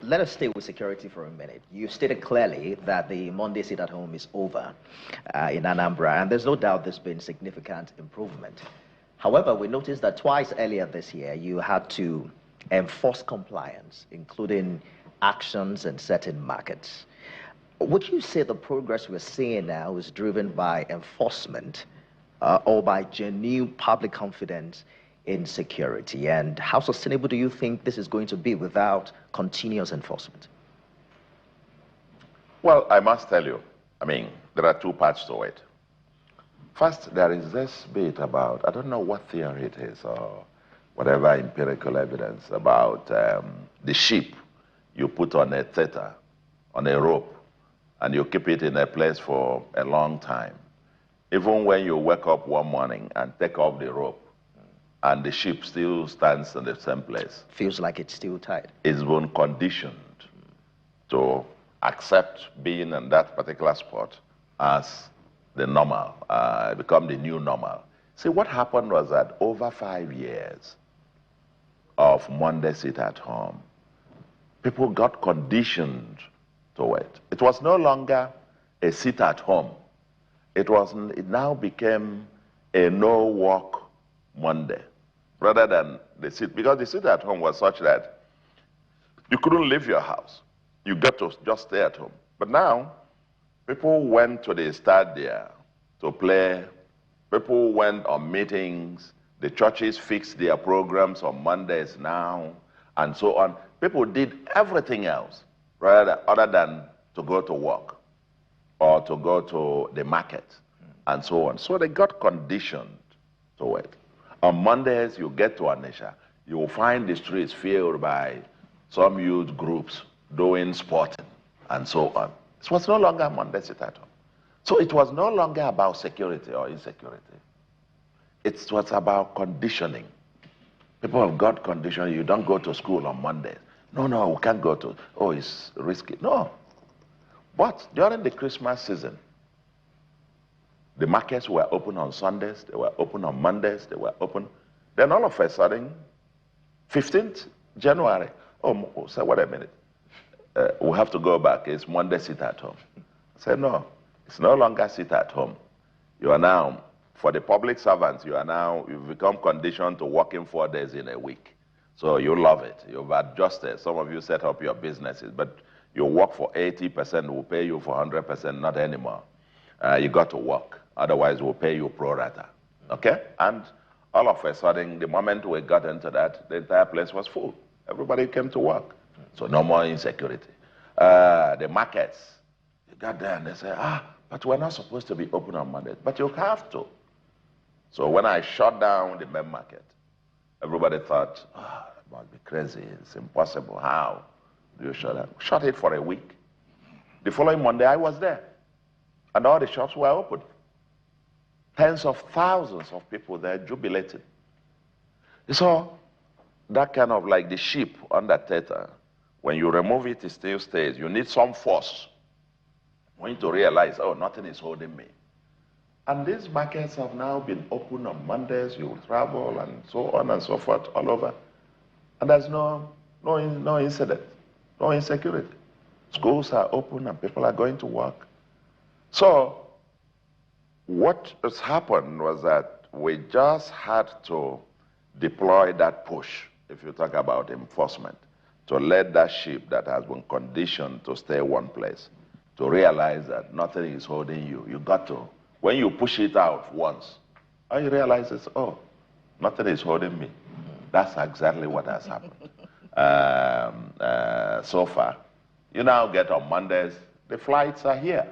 let us stay with security for a minute. You stated clearly that the Monday sit at home is over in Anambra, and there's no doubt there's been significant improvement. However, we noticed that twice earlier this year, you had to enforce compliance, including actions in certain markets. Would you say the progress we're seeing now is driven by enforcement or by genuine public confidence in security? And how sustainable do you think this is going to be without continuous enforcement? Well, I must tell you, there are two parts to it. First, there is this bit about, I don't know what theory it is or whatever empirical evidence about the sheep you put on a tether, on a rope, and you keep it in a place for a long time. Even when you wake up one morning and take off the rope, and the sheep still stands in the same place. Feels like it's still tied. It's been conditioned to accept being in that particular spot as the normal, become the new normal. See, what happened was that over 5 years of Monday sit at home, people got conditioned to it. It was no longer a sit at home. It now became a no work Monday, rather than the sit, because the sit at home was such that you couldn't leave your house. You got to just stay at home. But now, people went to the stadium to play. People went on meetings. The churches fixed their programs on Mondays now, and so on. People did everything else other than to go to work or to go to the market and so on. So they got conditioned to it. On Mondays, you get to Anisha, you will find the streets filled by some youth groups doing sporting and so on. It was no longer Monday sit at home. So it was no longer about security or insecurity. It was about conditioning. People have got conditioned. You don't go to school on Mondays. No, we can't go to, oh, it's risky. No. But during the Christmas season, the markets were open on Sundays, they were open on Mondays, they were open. Then all of a sudden, 15th January, oh, say, wait a minute. We have to go back. It's Monday sit at home. I said, no, it's no longer sit at home. You are now, for the public servants, you've become conditioned to working 4 days in a week. So you love it. You've adjusted. Some of you set up your businesses, but you work for 80%, we'll pay you for 100%, not anymore. You got to work. Otherwise, we'll pay you pro rata. Okay? And all of a sudden, the moment we got into that, the entire place was full. Everybody came to work. So no more insecurity. The markets, you got there and they say, but we're not supposed to be open on Monday. But you have to. So when I shut down the main market, everybody thought, it must be crazy. It's impossible. How do you shut it? Shut it for a week. The following Monday, I was there. And all the shops were open. Tens of thousands of people there jubilated. So that kind of like the sheep on that tether, when you remove it, it still stays. You need some force. You need to realize, oh, nothing is holding me. And these markets have now been open on Mondays. You will travel and so on and so forth all over. And there's no incident, no insecurity. Schools are open and people are going to work. So what has happened was that we just had to deploy that push, if you talk about enforcement, to let that sheep that has been conditioned to stay one place, to realize that nothing is holding you. You got to, when you push it out once, all you realize is, oh, nothing is holding me. That's exactly what has happened. So far, you now get on Mondays, the flights are here.